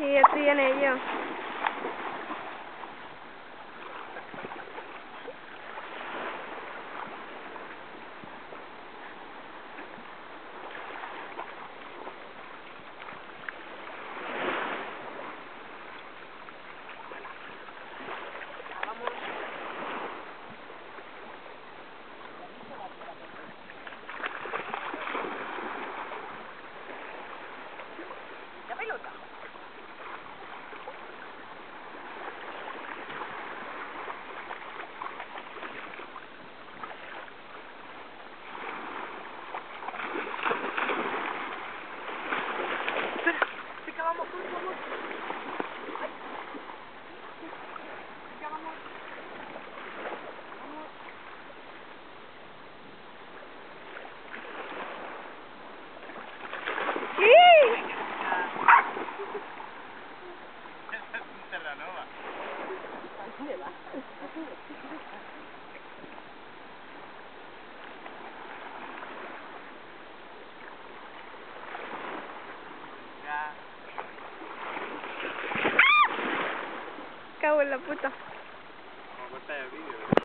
Sí, estoy en ello. La pelota. Pica, vamos, vamos. Ay. Pica, vamos. Vamos. ¡Sí! Terranova. ¿Dónde va? Cago en la puta.